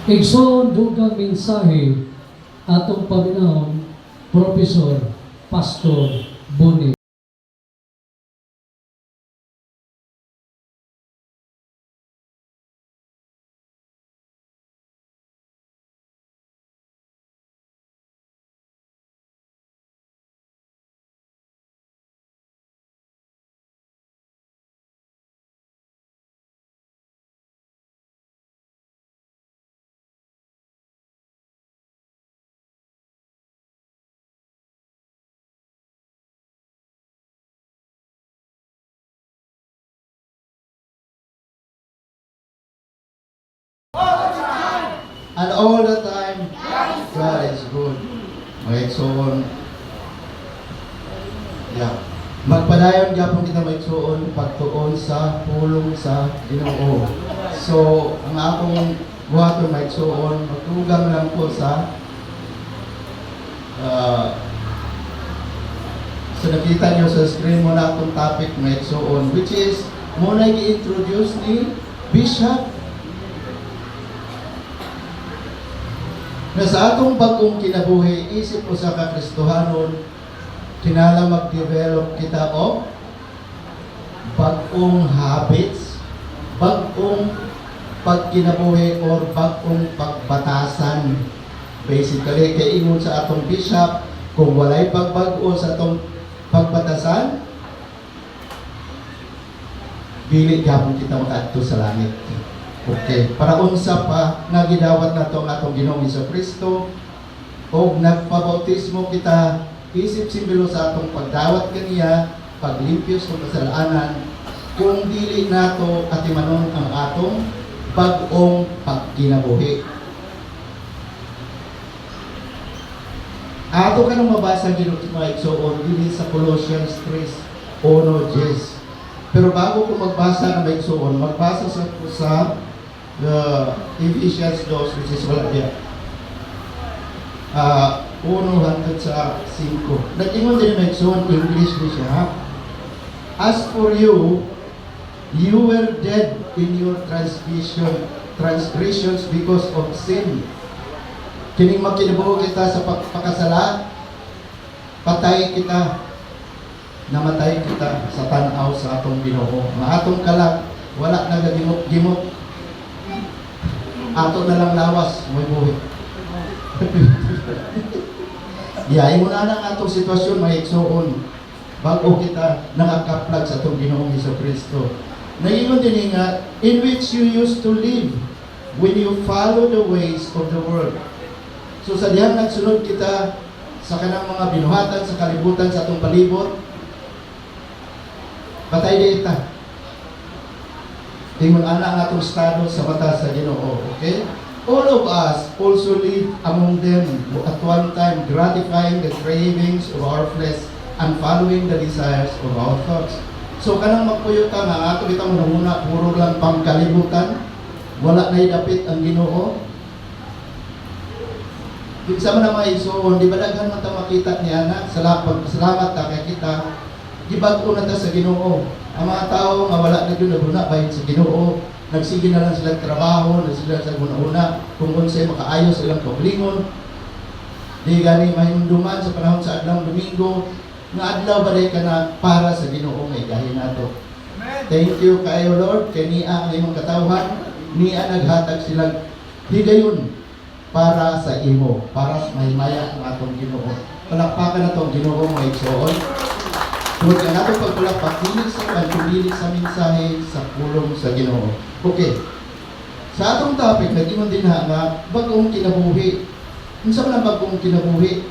Igsoon dugang mensahe atong paminahon Professor Pastor Boni. And all the time, God is good. Okay, so, yeah. Magpadayon gyapon kita maigsoon pagtuon sa pulong sa Ginoo. So, ang akong buhaton maigsoon, magtugang lang po sa so nakita nyo sa screen mo na itong topic maigsoon, which is muna i-introduce ni Bishop na sa atong bagong kinabuhi, isip ko sa kakristohanon, kinala mag-develop kita o bagong habits, bagong pagkinabuhi or bagong pagbatasan. Basically, kay ingon sa atong bishop, kung walay pagbago sa atong pagbatasan, dili gyapon kita makaadto sa langit. Okay, para unsa pa nga gidawat nato ang atong Ginoong Hesukristo og nagpabautismo kita, isip simbolo sa atong pagdawat kaniya, paglimpyo sa kasalanan, kung dili nato atimanon ang atong bag-ong pagkinabuhi. Ato ka nang mabasa Ginoo mga igsoon dili sa Colossians 3:1-10. Pero bago ko magbasa na may igsoon, magbasa sa Ephesians 2, which is wala diya. 1 hanggang sa 5. Nag-ingon din may igsoon, English din siya. As for you, you were dead in your transgressions because of sin. Kining makinabuo kita sa pagpakasala, patay kita, namatay kita sa tanaw sa atong Ginoo. Maatong kalag, wala na gimot-gimot. Ato na lang lawas, may buhi. Yeah, imo na ang atong sitwasyon may igsoon. Bago kita nakakaplag sa atong Ginoong Hesukristo. Naingon din nga, in which you used to live when you follow the ways of the world. So sa dihang nagsunod kita sa kanang mga binuhatan sa kalibutan sa atong palibot, patay di ita. Ingon ana ang atong estado sa mata sa Ginoo, okay? All of us also live among them at one time, gratifying the cravings of our flesh and following the desires of our thoughts. So kanang magpuyo ka nga ato bitang una puro lang pangkalibutan, wala na idapit ang Ginoo. Kinsa man ang mga igsoon, di ba daghan man ta makita niya na salamat ta kay kita gibag-o na ta sa Ginoo. Ang mga tao nga wala na gyud naguna bahin sa Ginoo, nagsige na lang sila trabaho, na sila sa una-una kung unsay makaayo silang kaugalingon. Di gani mahimduman sa panahon sa adlaw Domingo nga adlaw balay ka na para sa Ginoo nga igahin nato. Thank you kayo Lord, kay niya ang imong katawhan, niya naghatag silang higayon para sa imo, para sa mahimaya ng atong Ginoo. Palakpakan natong Ginoo mga igsoon. Tungod ka nato pagpalakpak, dili sa mensahe sa pulong sa Ginoo. Okay. Sa atong topic, nag-ingon din nga bagong kinabuhi. Unsa man ang bagong kinabuhi?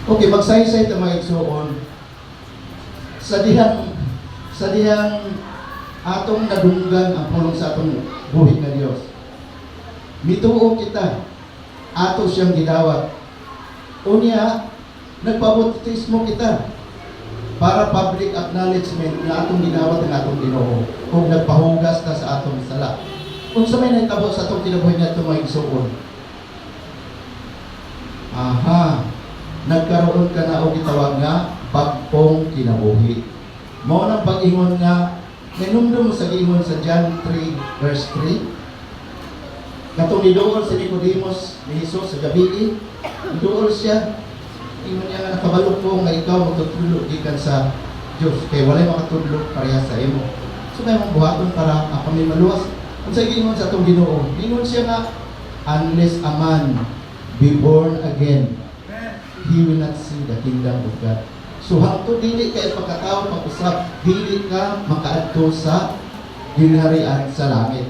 Okay, magsaysay ta mga igsoon. Sa dihang atong nadunggan ang pulong sa atong buhi nga Dios. Mituo kita, ato siyang gidawat. Unya, nagpabautismo kita para public acknowledgement na atong gidawat ang atong Ginoo kung nagpahugas ta sa atong sala. Kung sa may nagtabo sa atong kinabuhi nga itong mga igsoon. Aha, nagkaroon ka na o gitawag nga bagong kinabuhi. Mao nang pag-ingon nga Nanumdum sa giingon sa John 3 verse 3. Katong niduol si Nicodemus ni Jesus sa gabi, niduol siya. Ingon niya nga nakabalo ko nga ikaw magtutulog gikan sa Diyos kay walay makatulog pareha sa imo. So may mong buhaton para kami maluwas. Kung sa giingon sa atong Ginoo, ingon siya nga, unless a man be born again, he will not see the kingdom of God. So hangtod dili kay pagkatao pag-usap, dili ka makaadto sa ginharian sa langit.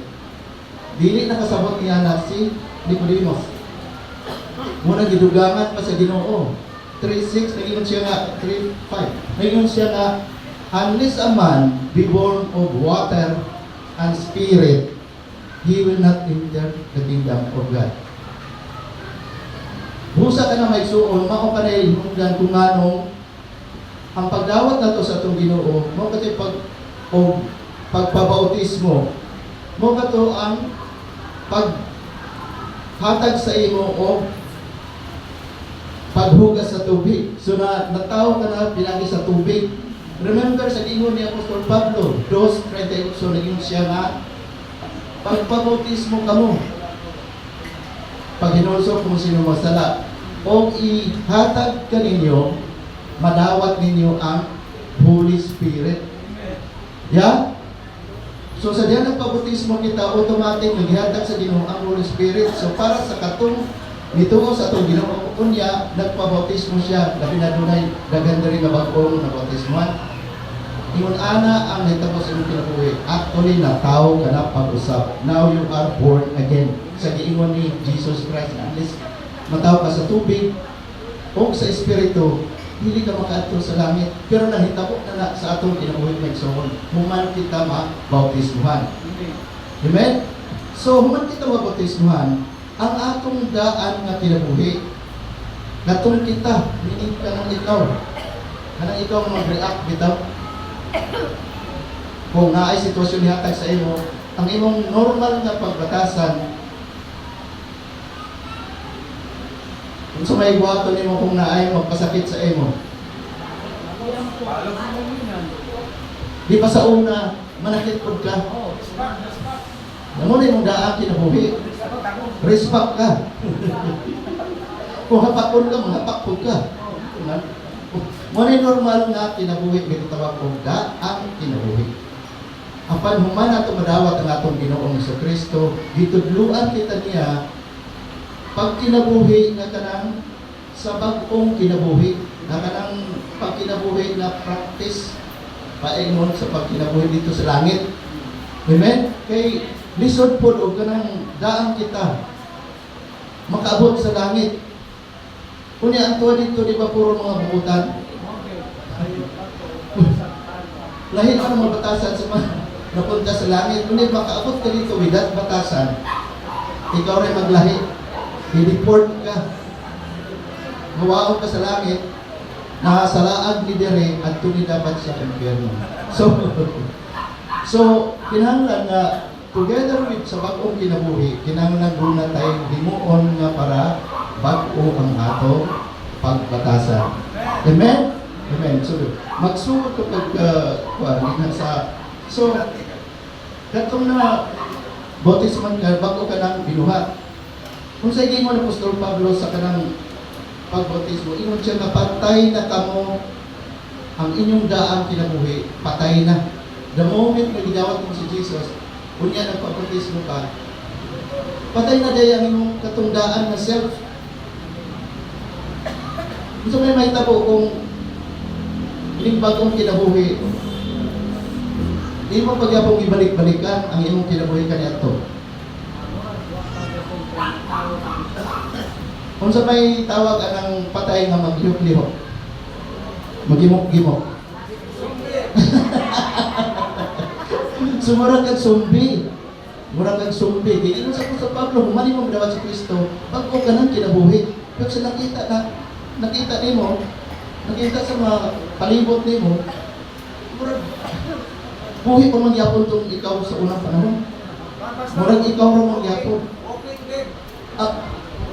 Dili nakasabot niya na si Nicodemus. Muna gidugangan pa sa Ginoo. 3:6 nagingon siya nga 3:5. Nagingon siya nga unless a man be born of water and spirit, he will not enter the kingdom of God. Busa ka na may suon, mao ka na hinungdan kung anong ang pagdawat nato sa atong Ginoo, mo kasi pagpabautismo, mo kato ang paghatag sa imo o paghugas sa tubig. So nataw ka na pinagi sa tubig. Remember sa ingon ni Apostol Pablo, 2:38, so naging siya nga pagpabautismo kamo. Pag hinulsok kung sino masala, o ihatag ka ninyo, madawat ninyo ang Holy Spirit. Yeah? So sa diyan ng pabautismo kita, automatic naghihatag sa Ginoo ang Holy Spirit. So para sa katong nituo sa atong Ginoo unya, nagpabautismo siya, labi na dunay daghan diri nga bag-ong nabautismohan. Ingon ana ang nahitabo sa imong kinabuhi. Actually natawo ka na pag-usap. Now you are born again. Sa giingon ni Jesus Christ, at least mataw ka sa tubig o sa espiritu, hindi ka makaadto sa langit. Pero nahitabo na sa atong kinabuhi ng igsoon. Human kita mabautismuhan. Amen? So, human kita mabautismuhan, ang atong daan nga kinabuhi, natong kita, meaning ka ng ikaw. Kanang ikaw mag-react bitaw. Kung naay sitwasyon nihatag sa imo, ang imong normal na pagbatasan, kung sa may buhaton nimo kung naay magpasakit sa imo, di pa sa una, manakit pod ka. Amo na imong daan kinabuhi. Respect ka. Kung hapakon ka, mahapak pod ka. Muna normal nga kinabuhi, may tawag kong daang kinabuhi. Apan human nato madawat ang atong Ginoong Jesucristo, gitudluan kita niya pag kinabuhi nga kanang sa bag-ong kinabuhi, nga kanang pagkinabuhi na practice paingon sa pagkinabuhi dito sa langit. Amen? Kay lisod po o kanang daang kita makaabot sa langit. Kunya ang tuwa dito, di ba puro mga buutan? Lahi ka ng mga batasan sa mga napunta sa langit. Kundi makaabot ka dito without batasan, ikaw rin maglahi. I-deport ka. Mawaon ka sa langit, nakasalaag ni Dere at tuni dapat sa impyerno. So, kinahanglan nga together with sa bag-ong kinabuhi, kinahanglan guna tayo himuon nga para bag-o ang ato pagbatasan. Amen? Amen. So, magsuot ko sa... So, katong na bautisman ka, bago ka nang binuhat. Kung sa mo ng Apostol Pablo sa kanang pagbautismo, ingon siya na patay na kamo ang inyong daang kinabuhi, patay na. The moment na ginawat mo si Jesus, unya nagpabautismo ka, patay na day ang inyong katungdaan na self. So may tabo kung ining bagong kinabuhi, di mo pagyapong ibalik-balikan ang iyong kinabuhi kaniadto. Kung sa may tawag anang patay nga maglihok-lihok, magimok-gimok. Sumurag kag sumbi. Murag kag sumbi. Di sa Pablo, humani mo madawat sa Kristo, bago ka nang kinabuhi. Pero sa nakita nimo, nakita sa mga palibot nimo, murag buhi pa magyapon tong ikaw sa unang panahon. Murag ikaw ra magyapon.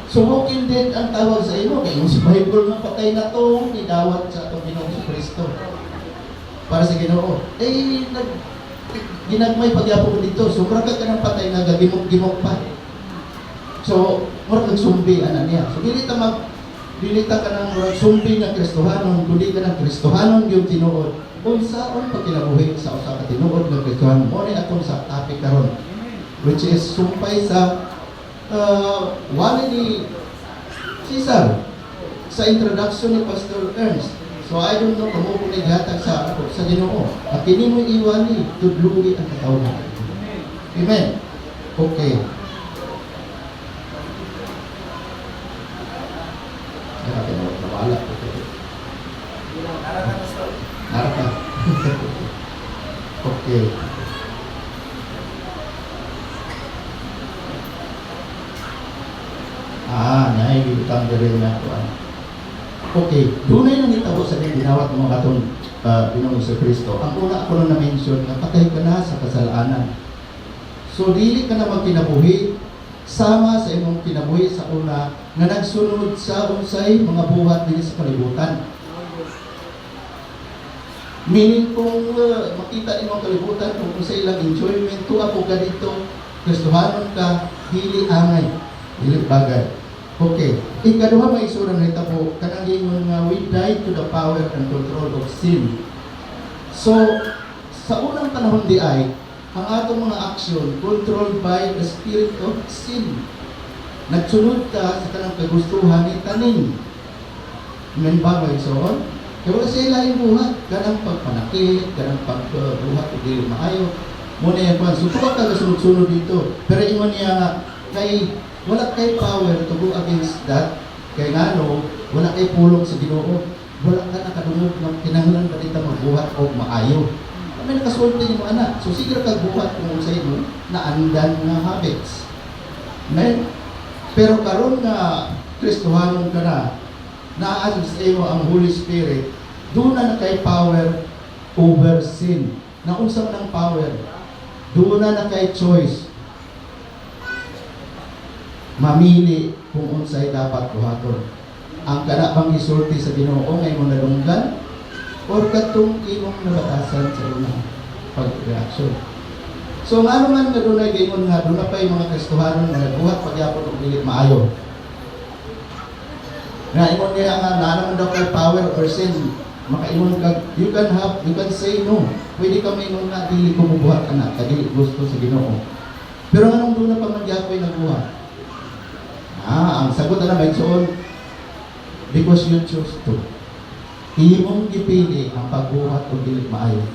So walking dead ang tawag sa imo kay sa Bible nga patay na to idawat sa atong Ginoong Kristo. Para sa Ginoo. ginagmay pagyapo ko dito. So mura ka ng patay nga gagimok-gimok pa. So mura kang sumbi ana niya. So dili ta ka ng murag sumbi nga Kristohanon, kundi ka ng Kristohanon yung tinuod. Unsaon pag kinabuhi sa usa ka tinuod nga Kristohanon. Mo ni atong sa topic karon, which is sumpay sa wali ni Cesar sa introduction ni Pastor Ernst. So I don't know kung mo naghatag sa ako sa Ginoo. At kini mo iwani tudlugi ang katawhan. Amen. Okay. Grabe na nawala. Naraka. Okay. Naibigitang diri na ako. Okay, dunay nang itabo sa ginawat mo katon Ginoong Kristo. Ang una ako nang na-mention na patay ka na sa kasalanan. So dili ka na magkinabuhi sama sa imong kinabuhi sa una nga nagsunod sa unsay mga buhat dinhi sa kalibutan. Meaning kung makita imong kalibutan kung unsay ilang enjoyment tuwa po ka dito, Kristohanon ka, dili angay, dili bagay. Okay. Ikaduha may isura na po, kanang ingon nga we died to the power and control of sin. So, sa unang panahon di ay, ang atong mga aksyon controlled by the spirit of sin. Nagsunod ka sa kanang kagustuhan ni tanin. Amen ba may ison? Kaya wala sa ilalim buhat, kanang pagpanakit, kanang pagbuhat o dili maayo. Muna yan pa, so ka sunod-sunod dito. Pero ingon niya nga, wala kay power to go against that. Kaya nga wala kay pulong sa Ginoo. Wala ka nakadungog ng kinahanglan ba dito magbuhat o maayo. May nakasulti mo anak. So sige ka buhat kung sa imo na andan nga habits. Amen? Pero karon nga Kristohanon ka na, naasig sa imo ang Holy Spirit, doon na kay power over sin. Naunsa man ang power? Doon na kay choice. Mamili kung unsay dapat buhaton. Ang kana bang isulti sa Ginoo ngay mo nalunggan or katong imong nabatasan sa una pag-reaction. So ngano man nga dunay gingon nga doon na pa yung mga Kristohanon nga nagbuhat pagyapon og dili maayo. Nga ingon niya nga naman daw kay power or sin. Makaingon ka, you can say no. Pwede ka maingon nga dili ko mubuhat anak, dili gusto sa Ginoo. Pero nganong doon na pa man gyapon nagbuhat? Ang sagot na may soon, because you choose to. Imong gipili ang pagbuhat o dili maayo.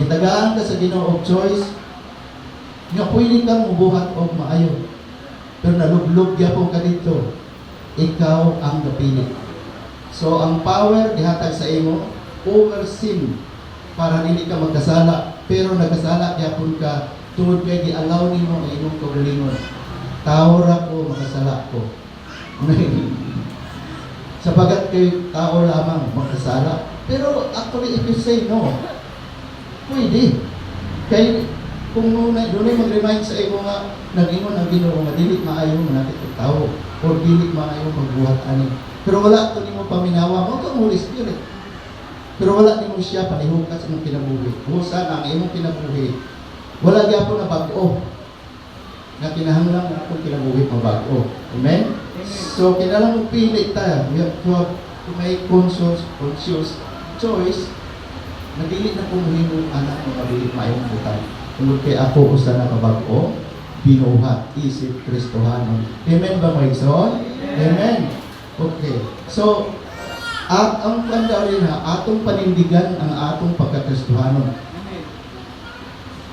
Gitagaan ka sa Ginoo og choice, nga pwede kang mubuhat og maayo. Pero nalublog gyapon ka dito, ikaw ang napili. So ang power gihatag sa imo over sin para dili ka magkasala, pero nagkasala gyapon ka tungod kay gi-allow nimo ang imong kaugalingon. Tawra ko, makasala ko. Sapagat kay tao lamang makasala. Pero actually, if you say no, pwede. Kaya kung doon ay mag-remind sa iyo nga, nag-ingon ang Ginoo nga dili maayo manakit og tao o dili maayo magbuhat ani. Pero wala to nimo paminawa mo kang Holy Spirit. Pero wala nimo siya panihukas ng kinabuhi. Busa ang imong kinabuhi. Wala gyapon na bag-o na kinahanglan na akong kinabuhi mabago. Amen? So, kailangan pili tayo. We have to make conscious choice na dili na kumuhin yung anak ng mabili mayong butang. Tungkol kay ako usa na kabago, binuhat, isip, Kristohanon. Amen ba mga igsoon? Amen. Okay. So, at ang kanda rin atong panindigan ang atong pagka-Kristohanon.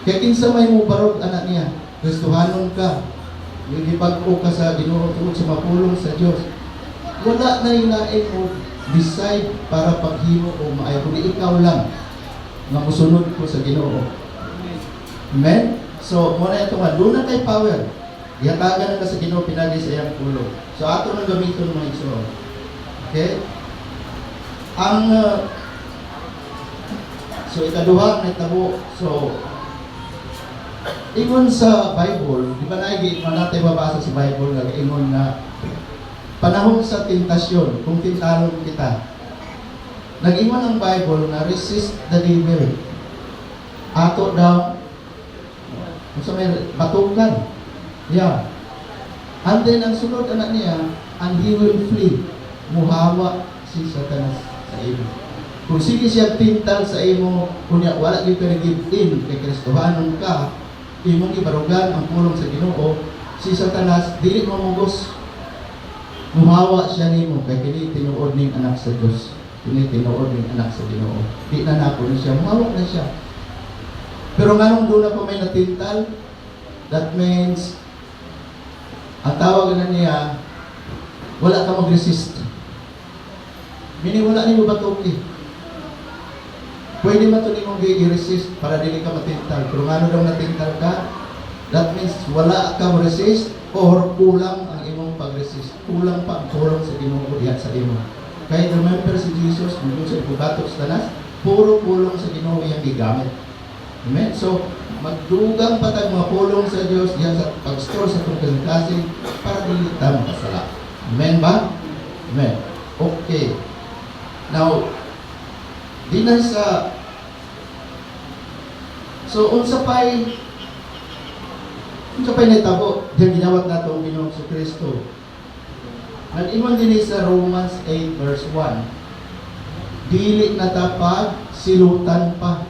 Kaya kinsa may mubarog anak niya, Kristohanon ka, yung ipag-o ka sa Ginoo tungkol sa mapulong sa Diyos. Wala na ilain mo decide para paghimo o maayo, kundi ikaw lang nga musunod ko sa Ginoo. Amen? So, muna ito nga, doon na kay power. Ihatagan na sa Ginoo, pinagi sa iyang pulong. So, ato nang gamiton mga iso. Okay? Ang so, ikaduha na itabo. So, ingon sa Bible, di ba natin babasa sa Bible nga ingon na panahon sa tentasyon, kung tintalon kita. Nag-ingon ang Bible na resist the devil. Ato daw Kung sa may batukan. Yeah. And then, ang sunod anak niya, and he will flee. Muhawa si Satanas sa imo. Kung sige siya tintal sa imo, kunya wala gyud ka give in kay Kristohanon ka, imong ibarugan ang pulong sa Ginoo, si Satanas dili mo mugos. Muhawa siya nimo kay kini tinuod ning anak sa Dios. Kini tinuod ning anak sa Ginoo. Di na nako ni siya, muhawa na siya. Pero nganong doon na pa may natintal, that means ang tawag na niya, wala ka mag-resist. Meaning wala nimo batuki. Pwede man ito mong i-resist para dili ka matintal. Pero ano daw natintal ka? That means wala ka resist or kulang ang imong pag-resist. Kulang pa ang tulong sa Ginoo diha sa imo. Kaya remember si Jesus, nung sa bugatok sa tanas, puro pulong sa Ginoo iyang gigamit. Amen? So, magdugang patag mga pulong sa Dios diha sa pag-store sa itong kasi para dili ta makasala. Amen ba? Amen. Okay. Now, di na sa unsa pay natabo diyan ginawat nato ang Ginoong Kristo. Nag-ingon din sa Romans 8 verse 1. Dili na tapag silutan pa.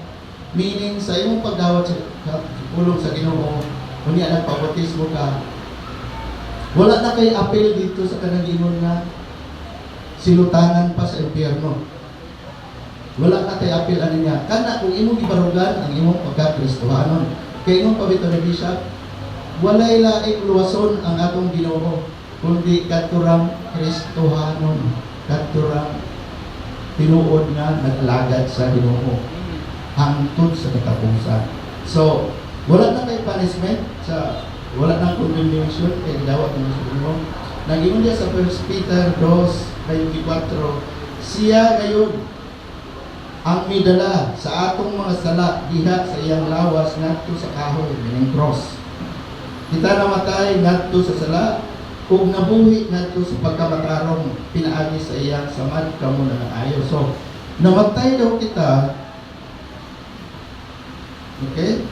Meaning sa imong pagdawat sa pulong sa Ginoo, unya nagpabautismo ka. Wala na kay apel dito sa kanang ingon nga silutanan pa sa impyerno. Wala na kay apel ani niya. Kana kung imong gibarugan ang imong pagka-Kristohanon. Kay imong pabito ni Bishop, walay laing luwason ang atong Ginoo kundi kadturang Kristohanon, kadturang tinuod nga naglagad sa Ginoo hangtod sa katapusan. So, wala na kay punishment sa wala nang condemnation kay dawat ng Ginoo. Nagingon dia sa 1 Peter 2:24, siya ngayon ang midala sa atong mga sala diha sa iyang lawas ngadto sa kahoy meaning cross. Kita namatay ngadto sa sala ug nabuhi ngadto sa pagkamatarong pinaagi sa iyang samad kamo na ayo. So, namatay daw kita. Okay?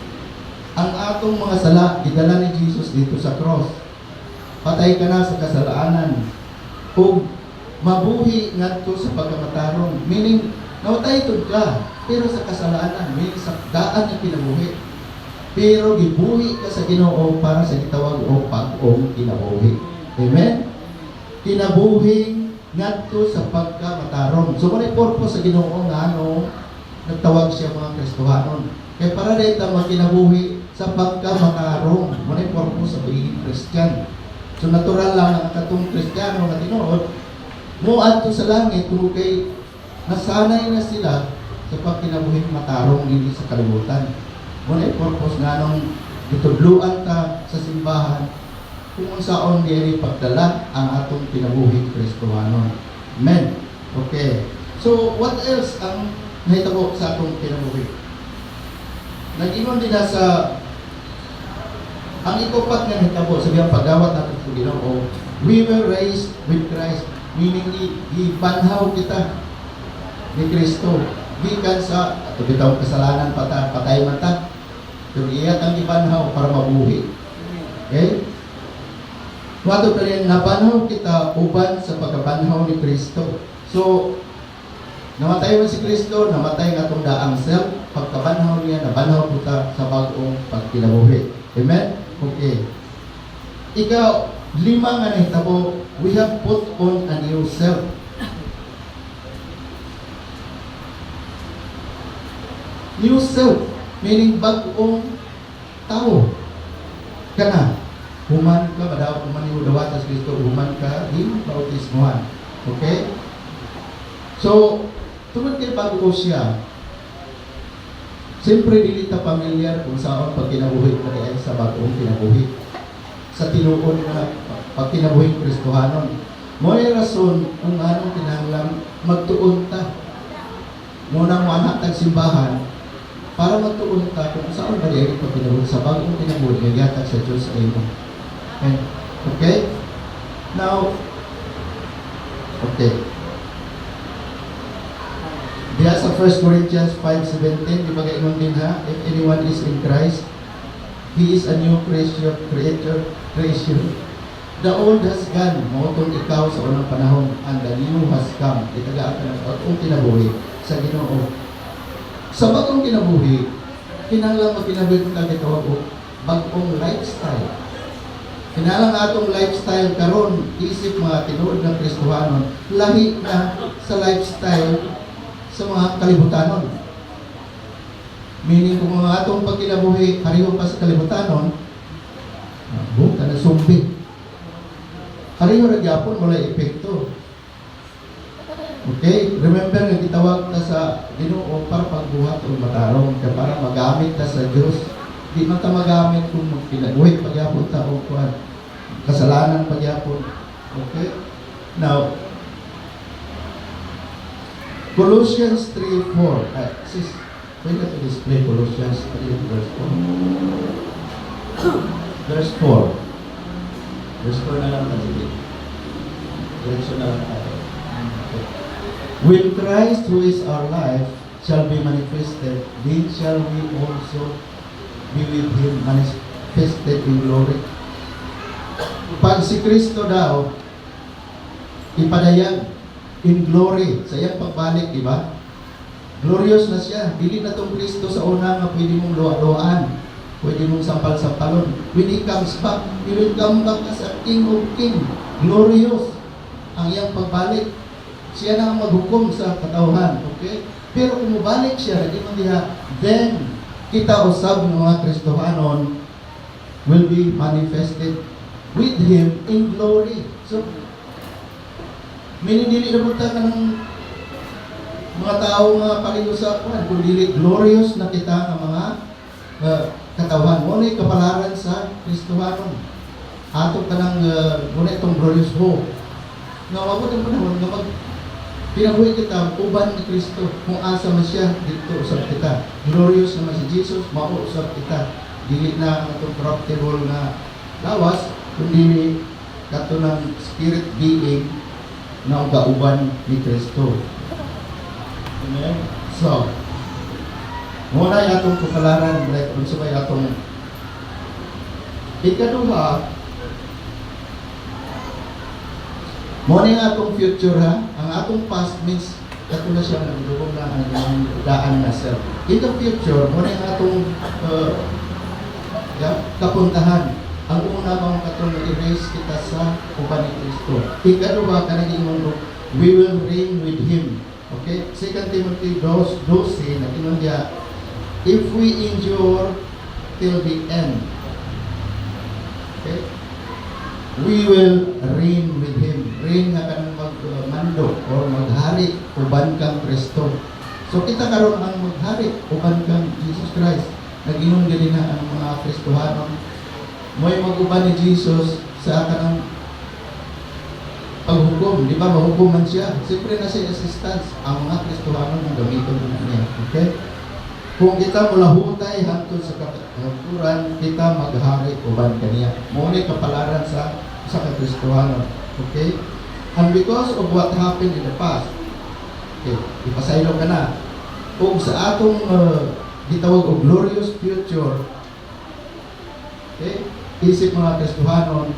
Ang atong mga sala gidala ni Jesus dito sa cross. Patay ka na sa kasalanan ug mabuhi ngadto sa pagkamatarong meaning namatay tud ka, pero sa kasalanan, may sa daan na kinabuhi. Pero gibuhi ka sa Ginoo para sa gitawag o pag-ong kinabuhi. Amen? Kinabuhi ngadto sa pagkamatarong. So, kung purpose sa Ginoo nga ano, nagtawag siya mga Kristohanon. Kaya para dahil tama kinabuhi sa pagkamatarong. Muna purpose sa pagiging Christian. So, natural lang ang katong Kristiyano na tinuod, muadto sa langit kung kay nasanay na sila sa pagkinabuhing matarong hindi sa kalibutan. Muna purpose nga nung itudluan ka sa simbahan kung saan diri pagdala ang atong kinabuhing Kristohanon. Amen. Okay. So, what else ang nahitabo sa atong kinabuhi? Nag-ingon din na sa ang ikupat nga nahitabo sa biyang pagdawat natin sa Ginoo, we were raised with Christ, meaning ibanhaw kita ni Kristo. Gikan sa bitaw kasalanan patay mata. Pero iyat ang ibanhaw para mabuhi. Okay? Wato pa rin nabanhaw kita uban sa pagkabanhaw ni Kristo. So, namatay man si Kristo, namatay nga itong daang self, pagkabanhaw niya, nabanhaw kita sa bagong pagkinabuhi. Amen? Okay. Ikaw, 5 nga nahitabo, we have put on a new self. New self, meaning bagong tao. Kana, human ka, madaw, human yung dawat sa Kristo, human ka, yung bautismuhan. Okay? So, tungkol kay bago ko siya, siyempre dili ta pamilyar kung saan pag kinabuhi mo kaya sa bagong kinabuhi. Sa tinuod na pag kinabuhi Kristohanon. Mo'y rason kung anong kinahanglan magtuon ta. Muna mo anak tagsimbahan, para magtuon ta kung saan ba dahil pag kinabuhi sa bagong kinabuhi, nagyatag sa Diyos sa imo. Okay? Now, okay. Diya sa 1 Corinthians 5:17, di ba kaingon din ha? If anyone is in Christ, He is a new creation. The old has gone, mautong ikaw sa unang panahon, and the new has come. Itagaan ka ng bagong kinabuhi sa Ginoo. Sa bagong kinabuhi, kinahanglan magkinabuhi ka gitawag og bagong lifestyle. Kinahanglan atong lifestyle karon isip mga tinuod ng Kristohanon, lahi na sa lifestyle sa mga kalibutanon. Meaning kung mga atong pagkinabuhi pareho pa sa kalibutanon, buka na sumbi. Pareho ra gyapon wala epekto. Okay? Remember nga gitawag ta sa Ginoo para pagbuhat o matarong ka para magamit ta sa Dios. Di man ta magamit kung magkinabuhi pagyapon ta o kuan kasalanan pagyapon. Okay? Now, Colossians 3:4. Sis, pwede to display Colossians 3 verse 4. Verse 4. Verse 4 na lang kasi. Diretso na lang tayo. Okay. When Christ, who is our life, shall be manifested, then shall we also be with Him manifested in glory. Pag si Kristo daw, ipadayag in glory sa iyang pagbalik, di ba? Glorious na siya. Dili na tong Kristo sa una nga pwede mong luwa-luwaan. Pwede mong sampal-sampalon. When He comes back, He will come back as a King of King. Glorious. Ang iyang pagbalik. Siya na ang maghukom sa katauhan. Okay? Pero kung mabalik siya, hindi man diha, then kita usab ng mga Kristohanon will be manifested with Him in glory. So, minidili na punta ka ng mga tao nga pag-iusapan, kung dili glorious na kita ng mga katawan. Muna kapalaran sa Kristohanon. Ato ka ng muna itong glorious hope. Nga wabot ang panahon nga pinabuhi kita, uban ni Kristo. Kung asa man siya, dito usap kita. Glorious naman si Jesus, mauusap kita. Dili na ang itong corruptible na lawas, kundi kato ng spirit being na kauban ni Kristo. Amen? So, muna yung atong kapalaran, like, kung sabay atong ikaduha, muna yung atong future ha, ang atong past means kato na siya nagdugong na ang daan na self. In the future, muna yung atong kapuntahan. Ang una bang katong erase kita sa uban ni Kristo. Ikaduha, kanaging mundo, we will reign with Him. Okay? 2 Timothy 2:12, nakinon niya, if we endure till the end, okay, we will reign with Him. Reign nga kanang magmando or maghari uban kang Kristo. So kita karon ang maghari uban kang Jesus Christ. Nag-ingon gali na ang mga Kristohanon. Mo'y mag-uban ni Jesus sa kanang paghukom. Di ba mahukuman siya? Siyempre na siya assistance. Ang mga Kristohanon ang gamiton na niya. Okay? Kung kita mula hutay hangtod sa kapaturan, kita maghari uban kaniya. Muna kapalaran sa Kristohanon. Okay? And because of what happened in the past, okay, ipasaylo ka na. Kung sa atong gitawag o glorious future, okay, isip mga Kristohanon.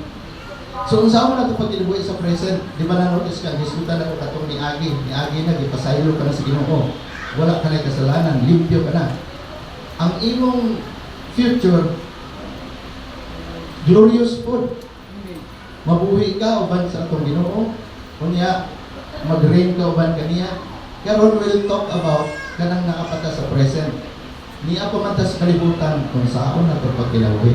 So, unsa mo na ito pag inubuhay sa present, di ba na-notice ka, giskutan na ko katong ni Agi na, ipasaylo ka na sa Ginoo. Wala ka na kasalanan, limpyo ka na. Ang imong future, glorious food. Mabuhi ka uban sa atong Ginoo. Kunya, mag-reign ka uban kaniya. Karon we'll talk about kanang nakapata sa present. Ni ako man ta sa kalibutan kung saan na ito pag kinabuhi.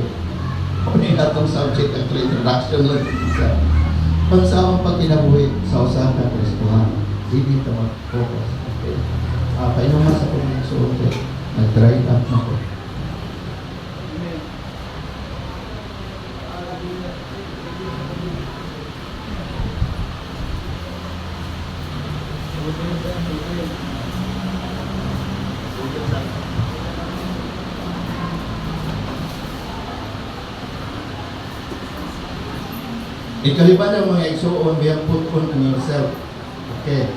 Kung itong subject at introduction lang sa pansawang pag kinabuhi sa usahan ng Kristohan. Hindi ito mag-focus. Okay. Painuman sa kong suot. Nag-dry up na ko. Ikaliban ng mga igsuon, we have put on yourself. Okay.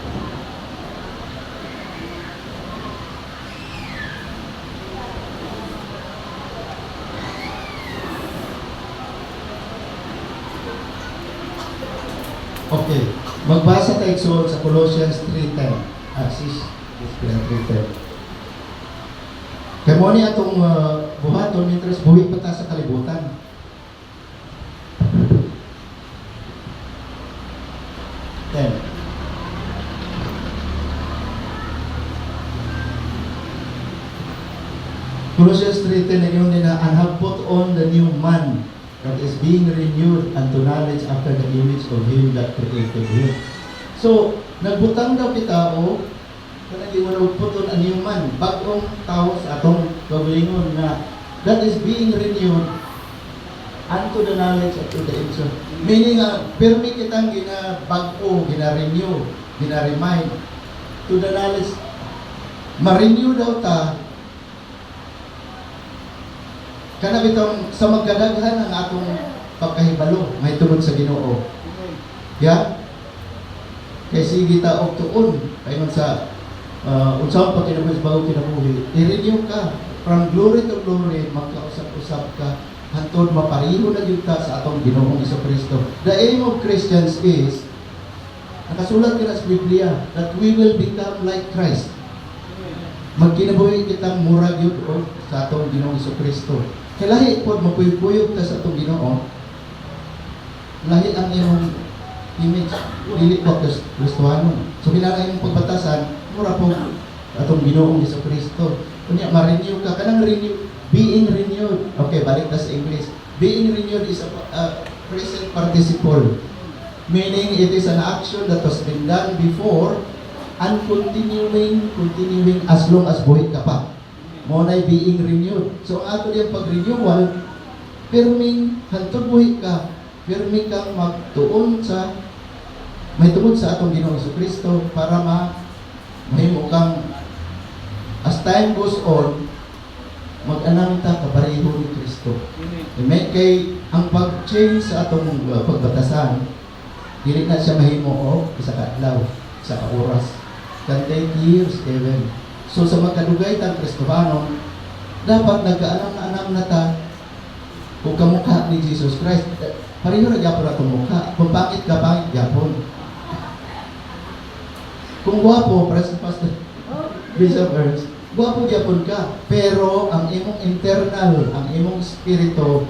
Magbasa tayo igsoon sa Colossians 3:10. Sis, 3:10. Kaya mo ni atong buhaton, mientras buhi pa ta sa kalibutan. Then, Colossians 3:10 na yun din na, and have put on the new man that is being renewed unto knowledge after the image of him that created him. So, nagbutang daw kita o kanang iwalog put on a new man, bagong tao sa atong kagalingon na that is being renewed unto the knowledge of the image of. Meaning, permi kitang gina-bago, gina-renew, gina-remind to the knowledge. Ma-renew daw ta kana bitong sa magdadaghan ang atong pagkahibalo may tungod sa Ginoo. Ya? Kay sige ta og tuon paingon sa unsahon pa kinabuhi bago kinabuhi. I-renew ka from glory to glory, magkausap-usap ka hantod mapariho na gyud ka sa atong Ginoong Hesukristo. The aim of Christians is nakasulat kina sa Biblia that we will become like Christ. Magkinabuhi kitang murag yun sa atong Ginoong Hesukristo. Kaya lahi po, magpuyog-puyog ka sa itong Ginoo. Lahi ang iyong image, dili po Kristohanon. So, kinala yung pagbatasan, mura po atong Ginoong Hesukristo. Kunya, ma-renew ka. Kanang renew, being renewed. Okay, balik na sa English. Being renewed is a present participle. Meaning, it is an action that was been done before and continuing as long as buhay ka pa. Mo na'y being renewed. So, ato yung pag-renewal, pirming hantod buhay ka, pirming kang magtuon sa, may tungod sa atong Ginoong Hesukristo para mahimo kang, as time goes on, mag-anam ta kapareho ni Kristo. Amen. Kay ang pag-change sa atong pagbatasan, dili na siya mahimo o isa ka adlaw, isa ka oras. Can take years even. So sa magkadugay tang Kristohanon, dapat nagkaanam na ta kung kamukha ni Jesus Christ. Pareho na gyapon atong mukha. Kung pangit ka, pangit gyapon. Kung gwapo, President Pastor Bishop Ernst, gwapo gyapon ka. Pero ang imong internal, ang imong spirito,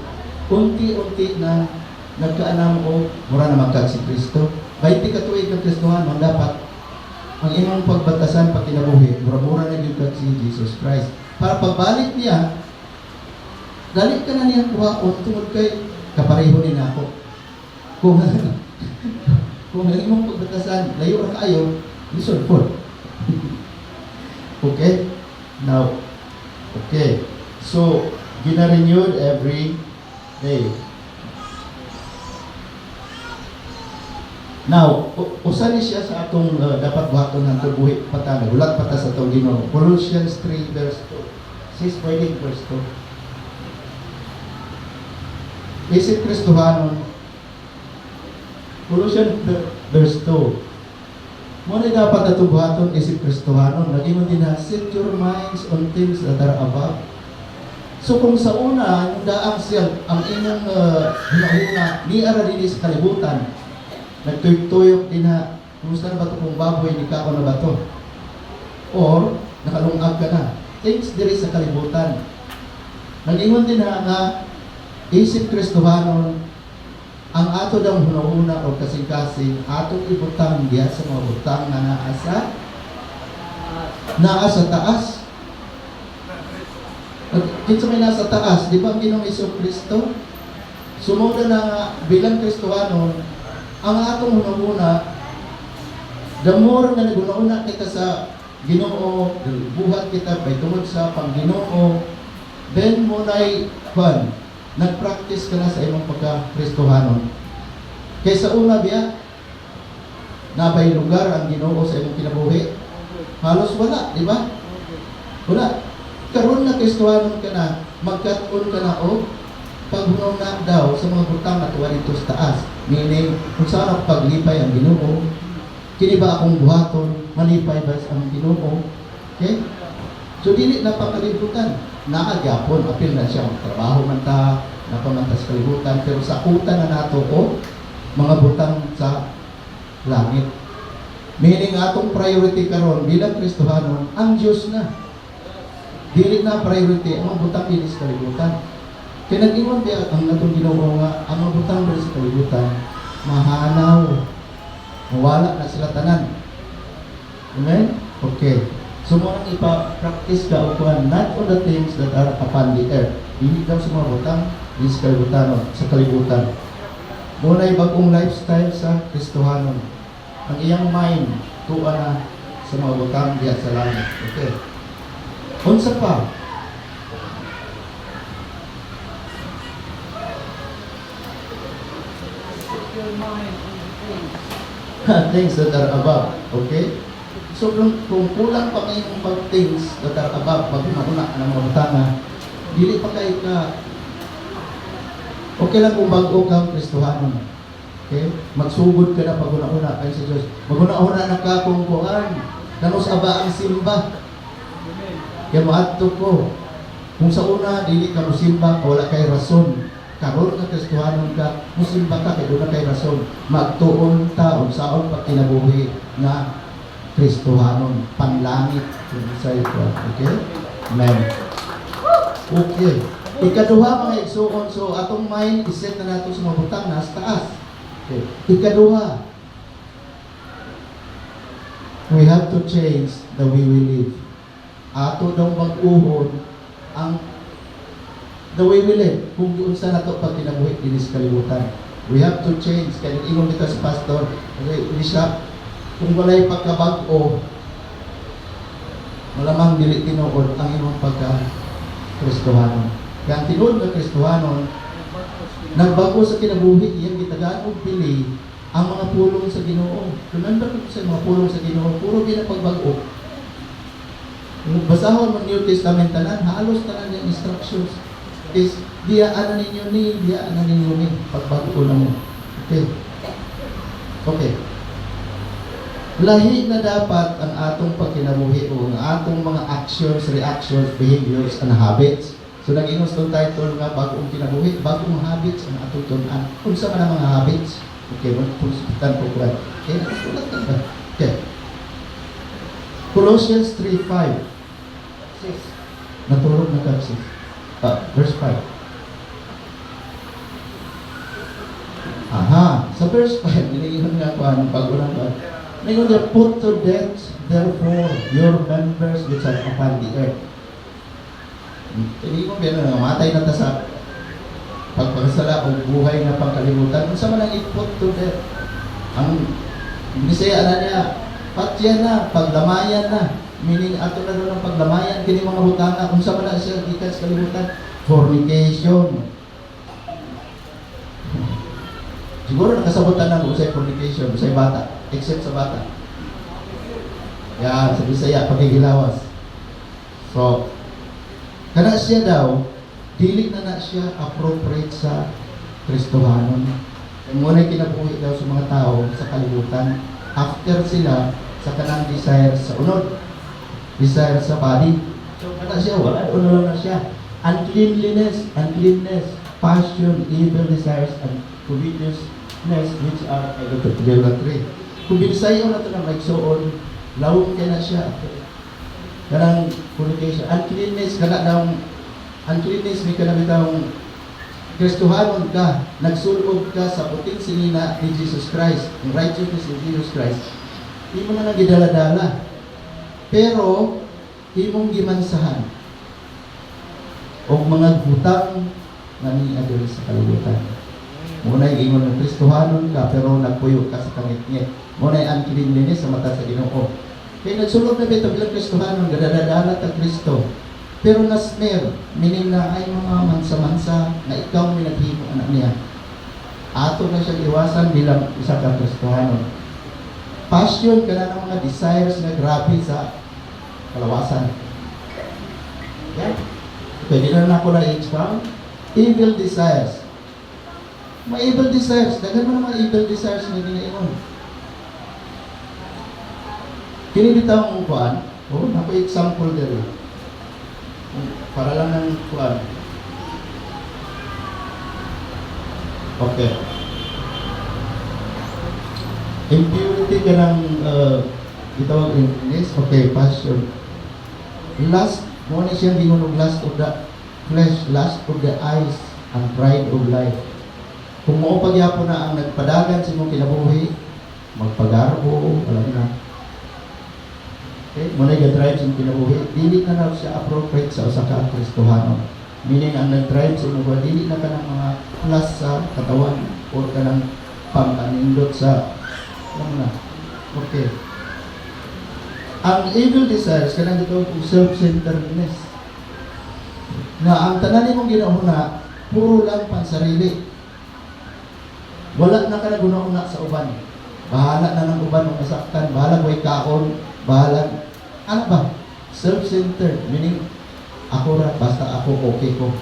unti-unti na nagkaanam o mura na magkag si Kristo. 20 ka tuig ng Kristohanon, dapat ang imong pagbatasan pag kinabuhi, mura-mura na yung si Jesus Christ. Para pagbalik niya, dali ka na niya kuhaon tungod kay kapareho ni nako. Kung ang imong pagbatasan, layo ra kayo, listen for. Okay? Now, okay. So, gina-renewed every day. Now, usa ni siya sa atong dapat buhaton ng buhi patana. Gulat pata sa atong Ginoo. Colossians 3 verse 2. Sis, pwede verse 2. Isip Kristohanon. Colossians verse 2. Muna dapat atong buhaton isip Kristohanon. Naging din na, set your minds on things that are above. So kung sa una, yung daang siya, ang inyong hinauna, ni ara din sa kalibutan, nagtuyok-tuyok din na, kumusta na ba ito kung baboy, ni kako na ba ito? Or, nakalungag ka na. Things diri sa kalibutan. Nag-ingon din na isip Kristohanon, ang ato daw hunahuna o kasing-kasing, atong ibutang diya sa mga butang na naa sa taas. Kinsa may nasa taas, di ba ang Ginoong Hesukristo? Sumunod na bilang Kristohanon, ang atong hunahuna, the more na nagunahuna kita sa Ginoo, buhat kita by tungod sa Pangginoo, then mo na'y nag-practice ka na sa imong pagka-Kristohanon. Kaysa una biya, nabay lugar ang Ginoo sa imong kinabuhi. Halos wala, di ba? Wala. Karon na Kristohanon ka na, magkat-on ka na o paghunaw na daw sa mga butang na tuwa dito sa taas. Meaning, kung saan ako paglipay ang Ginoo, kini ba akong buhaton, malipay ba ang Ginoo? Okay? So, dili na pangkalibutan. Naagyapon, apil na siya, trabaho man ta, napamantas kalibutan, pero sa utan na nato o mga butang sa langit. Meaning atong priority karon bilang Kristohanon ang Dios na. Dili na priority ang butang dinhi sa kalibutan. Kaya nag-ingon biya ang atong Ginoo nga ang butang dinhi sa kalibutan mahanaw. Mawala na sila tanan. Amen? Okay. So mo nang ipa-practice ka o kuan not on the things that are upon the earth. Dili daw sa mga butang dinhi sa kalibutan sa kalibutan. Muna bagong lifestyle sa Kristohanon. Ang iyang mind tuwa na sa mga butang diya sa langit. Okay. Unsa pa? Your mind on the things. Things that are above. Okay? So kung kulang pa ngayong pag things that are above, pag mauna ng mga butanga, dili pa kayo ka okay lang kung bago kang Kristohanon. Okay? Magsugod ka na pag una-una kayo sa Diyos. Mag-una-una na ka kung kuhan. Kanus aba ang simba. Kaya maadto ko. Kung sa una, dili ka musimba, wala kay rason. Karon ka Kristohanon ka, musimba ka, kaya wala kay rason. Magtuon ta, unsaon pag kinabuhi na Kristohanon, panlangit. Sa ito. Okay? Amen. Okay. Ikaduha mga igsuon, so atong mind iset na nato sa mga butang nas taas. Okay. Ikaduha, we have to change the way we live. Ato daw mag-uhon ang the way we live. Kung doon sa nato pag kinabuhi din sa kalibutan. We have to change. Kaya ingon kita sa pastor, hindi siya, kung walay pagkabag-o, malamang dili tinuod ang imong pagka-Kristohanon. Kaya ang tinuod na Kristohanon, nagbago sa kinabuhi, iyang gitagaan og pili ang mga pulong sa Ginoo. Remember ko sa mga pulong sa Ginoo, puro ginapagbago. Basahon mo New Testament tanan, halos tanan yung instructions is diyaan na ninyo ni, diyaan na ninyo ni, pagbago na mo. Okay. Okay. Lahi na dapat ang atong pagkinabuhi o ang atong mga actions, reactions, behaviors, and habits. So nag-ingon itong title nga bagong kinabuhi, bagong habits ang atong tunan. Kung sa man ang mga habits, okay, magpulitan po ko. Okay, nakasulat ka ba? Okay. Colossians 3:5. Sis. Natulog na ka, sis. Verse 5. Aha, sa verse 5, nilingin nga ko anong pag-ulang ba? Nilingin nga, put to death, therefore, your members which are upon the earth. Hindi ko bilang namatay na ta sa pagpagsala o buhay na pangkalimutan. Kung sa man ang i-put to death, ang Bisaya na niya, patya na, paglamayan na. Meaning, ato na doon ang paglamayan, kini mga butanga, kung sa man na siya gikan sa kalimutan, fornication. Siguro nakasabutan na kung sa'y fornication, kung sa'y bata, except sa bata. Yan, sa Bisaya, pagkigilawas. So, kana siya daw, dili na siya appropriate sa Kristohanon. Yung muna kinabuhi daw sa mga tao sa kalibutan, after sila sa kanang desire sa unod, desire sa body. So, kana siya, wala, uno lang na siya. Uncleanness, passion, evil desires, and covetousness, which are idolatry. Kung binisayaw na ito ng nagsuon, lawong kaya na siya. Karang fornication, uncleanness, uncleanness, may kanang itang Kristohanon ka, nagsulog ka sa puting sinina ni Jesus Christ, yung righteousness ni Jesus Christ, hindi mo na nagidala-dala. Pero, imong gimansahan o mga hutang na niadol sa kalibutan. Muna yung ingon ng Kristohanon ka, pero nagpuyo ka sa kangit-ngit. Muna yung uncleanness sa mata sa Ginoo. Kaya nagsulog na bito bilang Kristohanon, gadadadalat ang Kristo. Pero nasmer, meaning na ay mga mansa-mansa na ikaw may naghimo anak niya. Ato na siya iwasan bilang isa kang Kristohanon. Passion ka na ng mga desires na grabe sa kalawasan. Yan. Pwede na ako na i-expound. Evil desires. Mga evil desires. Dagan mo mga evil desires na ginayon. Kinibitaw mong kuhan. Oh, nako-example dito. Para lang ng kuhan. Okay. Impurity ka ng, itawag in English, okay, passion. Lust, mo na siyang ginunog, lust of the flesh, lust of the eyes, and pride of life. Kung mo pagyapon na ang nagpadagan sa imong kinabuhi, magpagarbo, alam na. Okay, mo na drive sa imong kinabuhi, dili na na siya appropriate sa usa ka Kristohano. Meaning ang nag-drive sa imong dili na ka ng mga plus sa katawan o ka ng pang-anindot sa alam na. Okay. Ang evil desires, kanang ito self-centeredness. Na ang tanan mong ginahuna, puro lang pansarili. Wala na ka na guna-una sa uban. Bahala na ng uban mong masaktan. Bahala mo ikaon. Bahala. Ano ba? Self-centered. Meaning, ako ra, basta ako okay ko.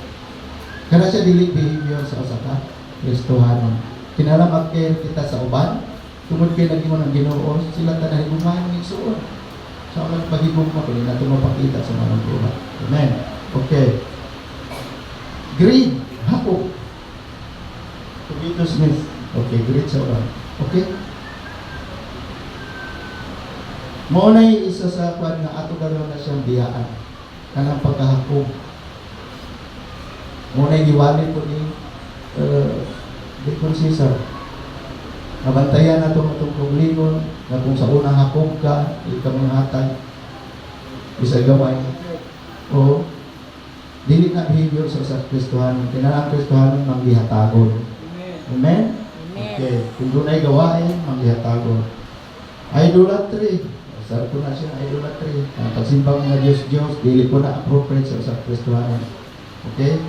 Kaya siya dili behavior sa usaka. Kristohanon. Kinalamat kayo kita sa uban. Tungod kayo naging mo ng Ginoo, sila tanay gumayon ng isuon. So, ang pagigong mo, kung na ito mapakita sa mga buhay. Amen. Okay. Greed. Hapok. Tomato Smith. Okay, greed sa uban. Okay. Maunay isa sa kwan nga ato gano'n na siyang biyaan. Kanang pagkahapog. Maunay giwali po ni Deacon Cesar. Nabantayan na itong problema na kung sa unang hapog ka, ikaw mong hatag, isa gaway. O, dili na behavior sa Kristohanon. Kinalang Kristohanon, manggihatagon. Amen? Okay. Kung doon ay gawain, manggihatagon. Idolatry. Sarap ko na siya, idolatry. Ang pagsimbang mga Diyos-Diyos, dili ko na appropriate sa Kristohanon. Okay?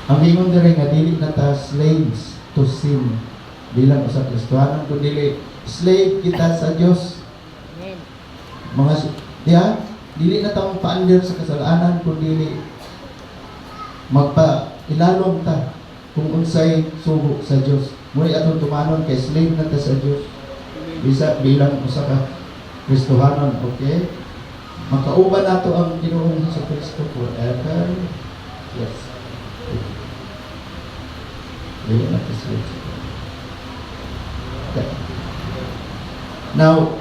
Ang ingon diri nga dili na ta slaves to sin bilang usa Kristohanon, kun dili slave kita sa Dios. Amen. Mga dili na ta pa-under sa kasalanan, kun dili magpa-ilalom ta kung unsay sugo sa Dios. Muli atong tumanon kay slave na ta sa Dios. Bisa bilang usa ka Kristohanon, okay? Makauban nato ang Ginoong Kristo forever. Yes. Really not this way. Okay. Now,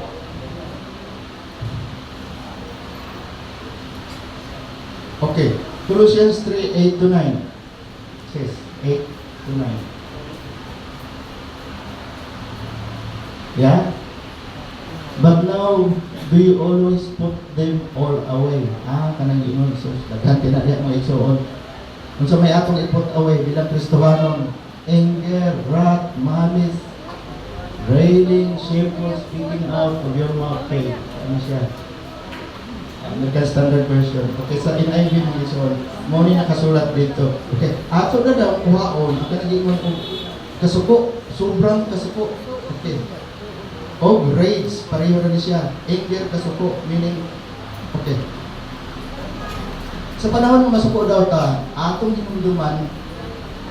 okay, Colossians 3:8-9 says 8-9. Yeah? But now, do you always put them all away? Kanang ingon, so daghan tinadya mo igsoon. Kung sa may atong i-put away bilang Kristohanon, anger, wrath, malice, railing, shameful, speaking out of your mouth, faith. Ano siya? American Standard Version. Okay, sa NIV mo ison, mo ni nakasulat dito. Okay, ato na daw kuhaon, ka naging kasuko, sobrang kasuko. Okay. Rage, pareho na siya. Anger, kasuko, meaning, okay. Sa panahon mo masuko daw ta, atong hinumduman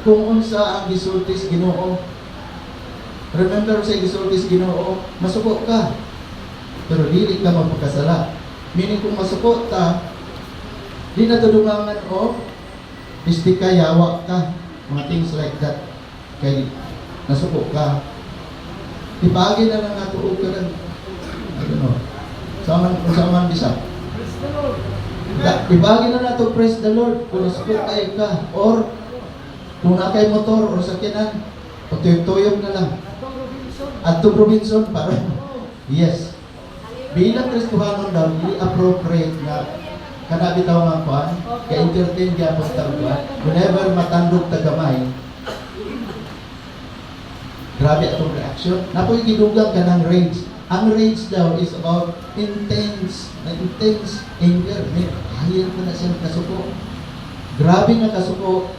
kung unsa ang gisultis Ginoo. Remember sa gisultis Ginoo, masuko ka. Pero dili ka magpakasala. Meaning kung masuko ta, di na tudungangan o isti ka, yawa ka, mga things like that. Kay nasuko ka. Ipagi na lang natuog ka lang. I don't know. Saman bisa. Ibagi na nato, praise the Lord, kung nasuko kayo ka, or kung na kay motor or sakyanan, patuyog-tuyog na lang. At to Robinson, para, yes. Bilang Kristohanon daw, hindi appropriate na kanabi tao nga kuhan, ka-entertain ka po sa kuhan, whenever matandog tagamay, grabe atong reaction. Napoy gidugang ka ng rage. Ang rage daw is about intense anger. Higher ka na siyang kasuko. Grabe na kasuko.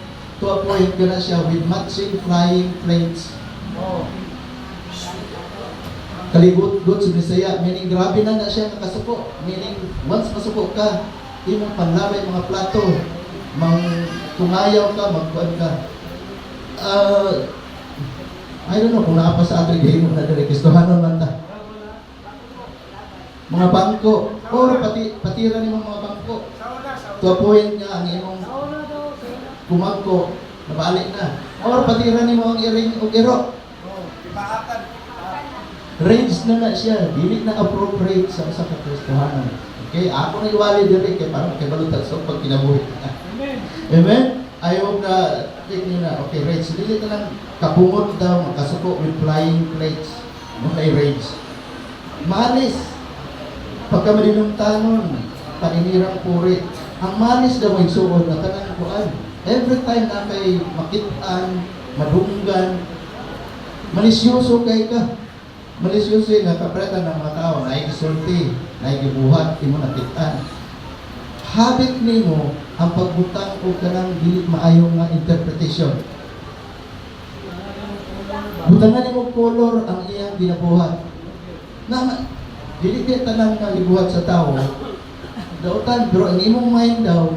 To a point ka na siya with matching flying planes. Kalibot-got sa Bisaya, meaning grabe na siya nakasuko. Meaning, once masuko ka, imong panlabay mga plato, tumayaw ka, magkuhan ka. I don't know kung nakapa sa ato game mo na dali, Kristohanon man ta. Mga bangko, patira ni mga bangko. To a point nga, ang imong kumagko, nabalik na. Or patira ni mo ang iring o iro. Range na siya, dili na appropriate sa Kristohanan. Okay, ako na iwali diri kay parang kay balutag sa pag kinabuhi. Amen. Amen. Ayaw na take niyo na. Okay, range dili na lang kabungod daw makasuko with flying plates. Mo kay range. Manis. Pagka malinumtanon, paninirang puri. Ang manis daw may suod na kanang kuan. Every time na kay makitaan, madunggan, malisyoso kay ka. Malisyoso nga kapreta ng mga tao, naikisulti, naikibuhat, imo nakitaan. Habit nimo ang pagbutang o kanang dili maayo nga interpretation. Butangan nimo color ang iyang ginabuhat. Na dili kay tanan nga gibuhat sa tao. Dautan pero ang imong mind daw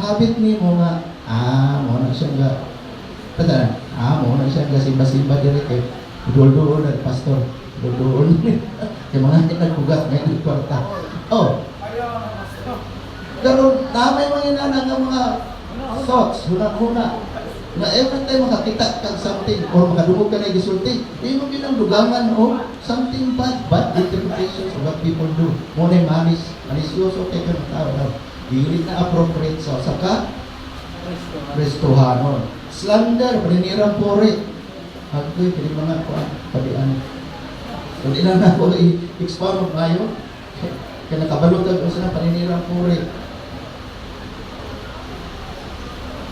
habit nimo nga mo na siya nga padanan. Mo na siya nga simba-simba diri kay dul-dul na pastor. Dul-dul. Kay mga nagpugat ngay di kwarta. Oh. Pero namay mga inana nga mga thoughts, huna-huna. Na every time makakita kag something or makadungog ka na gisulti, imo ginang dugangan o something bad interpretations of what people do. Mo na manis, manisyoso kay kanang tao daw. Dili na appropriate sa saka Kristohanon. Slander, paninirang puri. Agkoy kini mga kuan padian. Kung ina na ko i-expound mayo, kaya nakabalutag ko sa paninirang puri.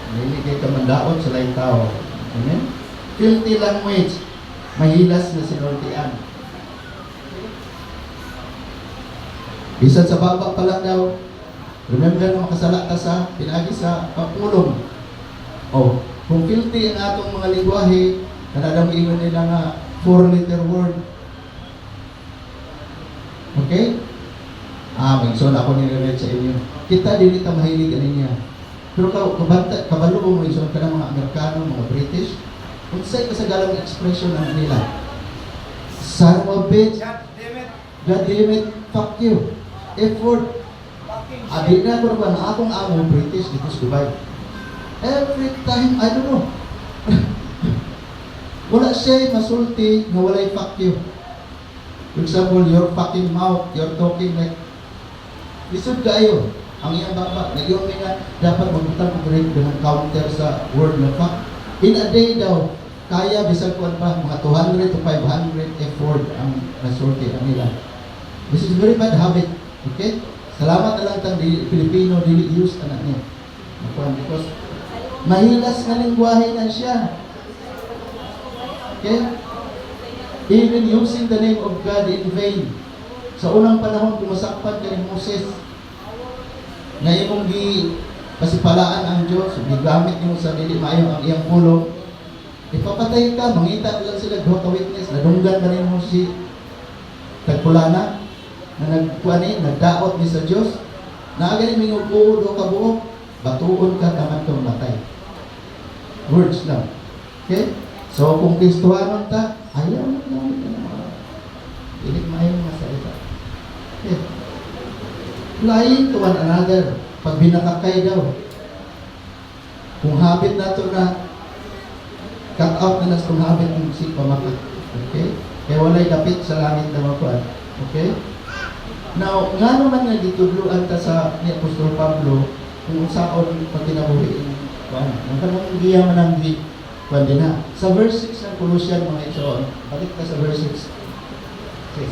Hindi kay kamandaot sa laing tao. Amen? Filthy language, mahilas na sinultian. Bisan sa baba pa lang daw, remember na makasala ta sa pinagi sa papulong. Oh, kung filthy ang atong mga lingwahe, kanadang ingon nila nga 4-letter word. Okay? May so na ako nire-read sa inyo. Kita dili ta mahilig ani niya. Pero kabalo mo iso ka ng mga Amerikano, mga British, unsay kasagalang expression ang nila. Son of a bitch, God damn it, fuck you, F-word. Adi na ko naman, akong amo British dito sa Dubai. Every time, I don't know. Wala siya masulti na walay fuck you. For example, your fucking mouth, you're talking like, lisod kayo. Ang iyang baba, nagyong nga dapat magbutang ko rin ng counter sa word na fuck. In a day daw, kaya bisag kuan pa, mga 200 to 500 F-word ang nasulti ang nila. This is very bad habit. Okay? Salamat na lang tang Filipino, dili use anak niya. Because mahilas na lingwahe na siya. Okay? Even using the name of God in vain. Sa unang panahon, kumasakpan ka ni Moses, na imong pasipalaan ang Diyos, gigamit niyo sa dili maayo ang iyang pulong, ipapatay ka, mangita lang sila duha ka witness, nadunggan ba nimo si tagpulana na nagdaot ni sa Diyos, naagani mingog uod o kabuok, batuon ka taman kang matay. Words lang. Okay? So kung Kristohanon ta, ayaw mo gamit ng mga dili maayo nga salita. Okay. Lying to one another, pag binakakay daw. Kung habit na ito na, cut out na nas kung habit ng si pamakit. Okay? Kaya walay dapit sa langit na makuan. Okay? Now, nga naman nga ditudluan ta sa ni Apostol Pablo, kung saon pagkinabuhi kuan. Ang kanang giya man ang di kuan din ha. Sa verse 6 ng Colossians mga igsoon, balik ta sa verse 6. Okay.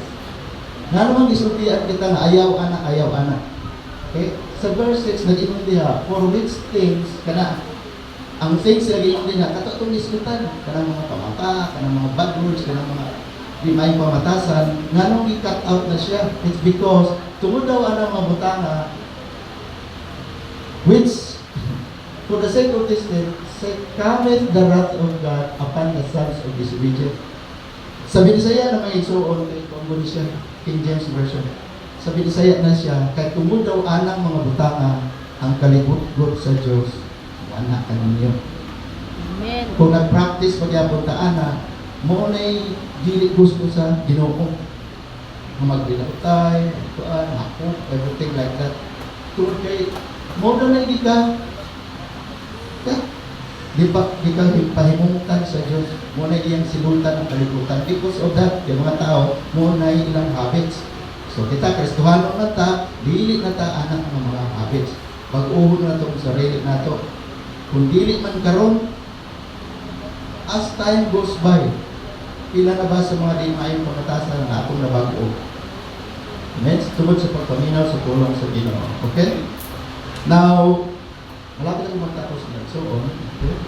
Nga naman gisultian kita na ayaw anak. Okay? Sa verse 6, nag-ingon diha, for which things, kana, ang things na nag-ingon diha, kato itong islutan, kanang mga pamata, kanang mga bad words, kanang mga di may pamatasan, nga nung i-cut out na siya, it's because, tungod daw ang mga butanga, which, for the sake of this thing, cometh the wrath of God upon the sons of disobedience. Sabi ni saya na may isuon kay Congo siya, King James Version. Sabi ni saya na siya, kay tungod daw anang mga butanga ang kalibot-got sa Diyos, anak ka ninyo. Amen. Kung nag-practice pagyapon ta ana, mo na'y dili gusto sa Ginoo. Magbinautay, magtuan, hakot, everything like that. Tungod kay, mo na na'y di ka di ka pahimungtan sa Dios mo na iyang sibultan ng kalibutan. Because of that, yung mga tao mo na ilang habits. So kita Kristohano na ta, dili na ta anak ng mga habits. Pag-uhon na to sa sarili nato. Kung dili man karon, as time goes by, pila na ba sa mga di maayong pagkatasan ng atong nabago? Amen? Tungod sa pagpaminaw sa tulong sa Ginoo. Okay? Now, malapit na magtapos na. So, okay.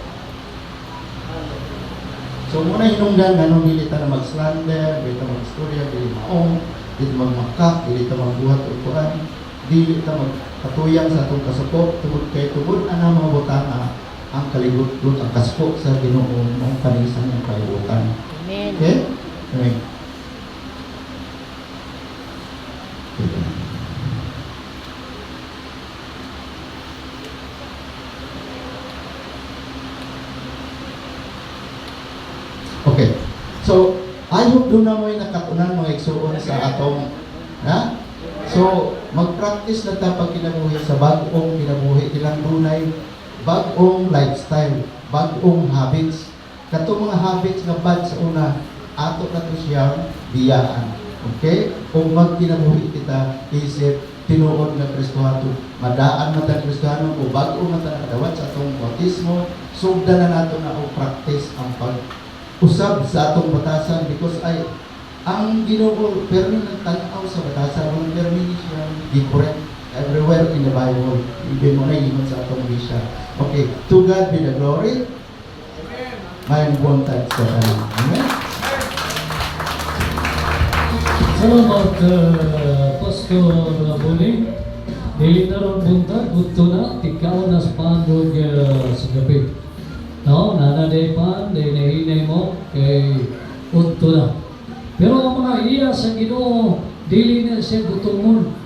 So, muna hinungdan nga nung dili ta na mag-slander, dili ta mag-istorya, dili maong, dili magmakak, dili ta magbuhat o kuan, dili ta magkatuyang sa atong kasupok, tungod kay tungod ana mga butana ang kalibutot ang kasupok sa Ginoo ng kanisan ng kalibutan. Amen. Okay? Amen. Okay. So, I hope doon na mo yung nakatunan mga igsuon sa atong na? So, mag-practice na ta pag kinabuhi sa bagong kinabuhi ilang dunay, bagong lifestyle, bagong habits. Katong mga habits nga bad sa una, ato na to siya biyaan. Okay? Kung magkinabuhi kita, isip, tinuod nga Kristohano, madaan na ta Kristohano, o bago na ta nakadawat sa atong bautismo, sugdan na nato na o practice ang pag-usab sa atong batasan because ay ang Ginoo pero nagtanaw sa batasan ang permission different everywhere in the Bible. Ibig mo na ingon sa atong bisya. Okay, to God be the glory. May buntag sa Kanya. Amen? Salamat, Pastor Boni. Dili na ron buntag, gusto na, tikaw na sa pandog sa gabi. No, nanaday pan, day nahinay mo, kay unto na. Pero ang mga iya sa Ginoo, dili na siya gutumon.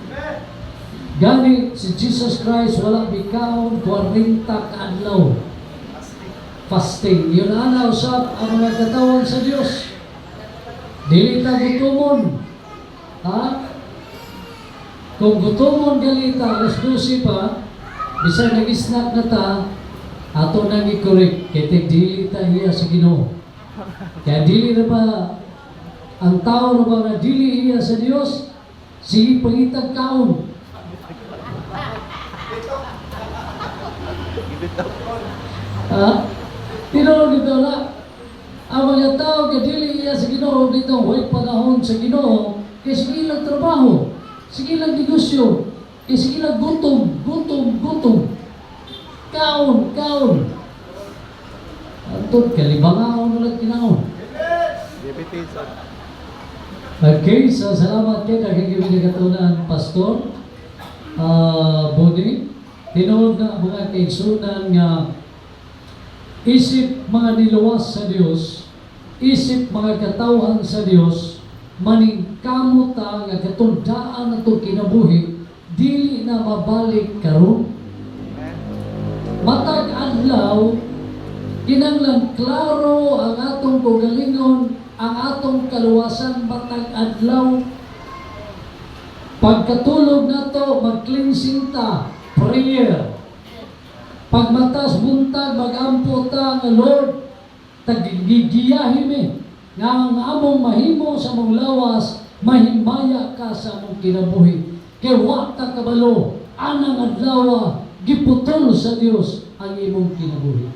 Gani si Jesus Christ wala bikaon 40 ka adlaw. Fasting. Yun ana usab ang mga katawan sa Dios. Dili ta gutumon. Ha? Kung gutumon galita, alas 12 pa, bisan nag-snack na ta, ato nang i-correct. Kaya dili ta iya sa Ginoo. Kaya dili na ba ang tao na ba na dili iya sa Dios, sige pangitag kaon. Ha? Pero dito na, ang mga tao kaya dili iya sa Ginoo dito, huwag panahon sa Ginoo, kaya sige lang trabaho, sige lang negosyo, kaya sige lang gutom. Kaon. Antod, kalibangaon na lang kinaon. Okay, so salamat kayo kakagawin na katunan, Pastor Boni. Tinood na mga kaigsunan nga isip mga niluwas sa Dios, isip mga katawhan sa Dios, maning kamuta nga katundaan na itong kinabuhi, dili na mabalik karon. Matag adlaw, kinanglan klaro ang atong kugalingon, ang atong kaluwasan matag adlaw. Pagkatulog nato, mag-cleansing ta, prayer. Pagmatas buntag, mag-ampo ta nga Lord, tagigiyahin mi, nga ang among mahimo sa mong lawas, mahimaya ka sa among kinabuhi. Kaya wa ta kabalo, anang adlaw, giputol sa Dios ang imong kinabuhi.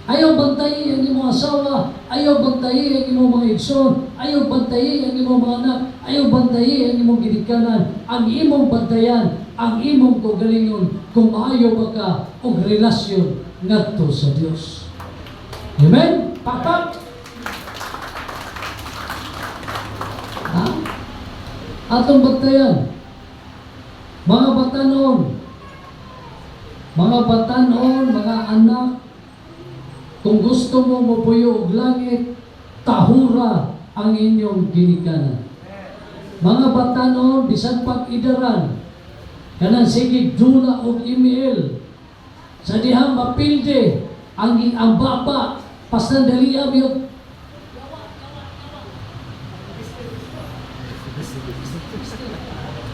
Ayaw bantayi ang imong asawa, ayaw bantayi ang imong mga igsoon, ayaw bantayi ang imong mga anak, ayaw bantayi ang imong gidikanan, ang imong bantayan, ang imong kugalingon kung maayo ba ka og relasyon ngadto sa Dios. Amen? Pakpak! Ha? Atong bantayan, mga batanon, mga anak, kung gusto mo mapuyo og langit, tahura ang inyong ginikanan. Mga batanon, bisan pag-idaran, kanang sige dula og email, sa dihang mapilde, ang baba, pasandali abiyot.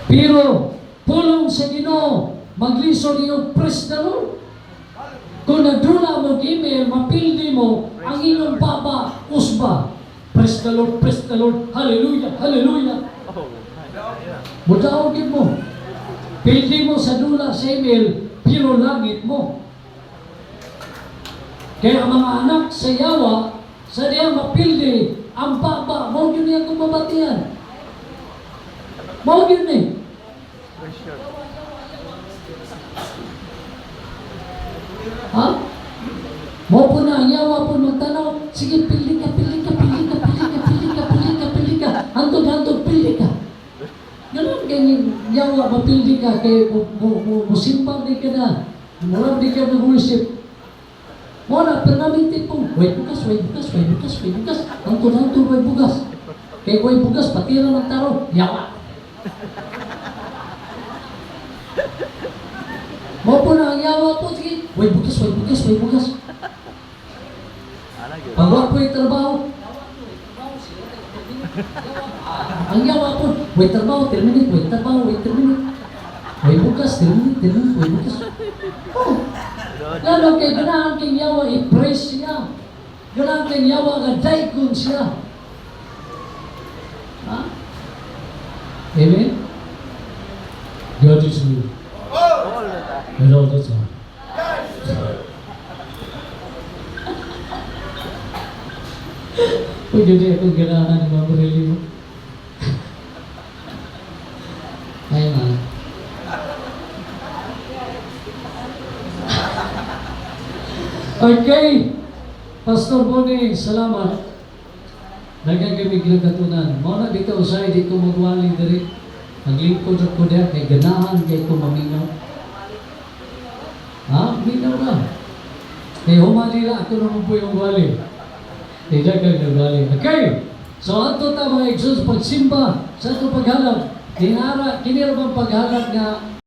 Pero, pulong sa Ginoo, magliso niyo, praise the Lord. Kung nagdula mo email, mapildi mo ang inyong baba, usba. Praise the Lord, hallelujah, hallelujah. Mutaogin mo. Pildi mo sa dula sa email, pero langit mo. Kaya ang mga anak sa yawa, sa diyang mapildi, ang baba, mo yun niya kung mabatian. Mo yun eh. Ha? Mo po na, ang yawa po magtanaw, sige, pili ka. Hantod, pili ka. Ganun ganyan, yawa, mapildi ka, kaya musimpang di ka na. Mulang di ka nag-worship. Mo na, permanente po. Way bukas. Hantod, way bukas. Kaya way bukas, patira ng taro, yawa. Mo po na, ang yawa po, sige, way bukas. Pagwa po yung trabaho. Ang yawa po, way trabaho, terminate. Way bukas, terminate, way bukas. Oh, lalo kay ganahan kay yawa, i-praise siya. Ganahan kay yawa, ga-daikon siya. Ha? Amen? God is good. And all the time. Pwede di akong ganahan ng mga barili mo. Ay, man. Okay. Pastor Bonnie, salamat. Nagagawig na katunan. Muna dito usay, di ko magwali diri. Naglingkod ako diya, kay ganahan, kay ko maminaw. Ha? Minaw na. Kay humali na, ako naman po yung wali. Tidak kang nagwali. Okay. So, ato ta mga Exos, pagsimba, sa ito paghalap, kinira bang paghalap nga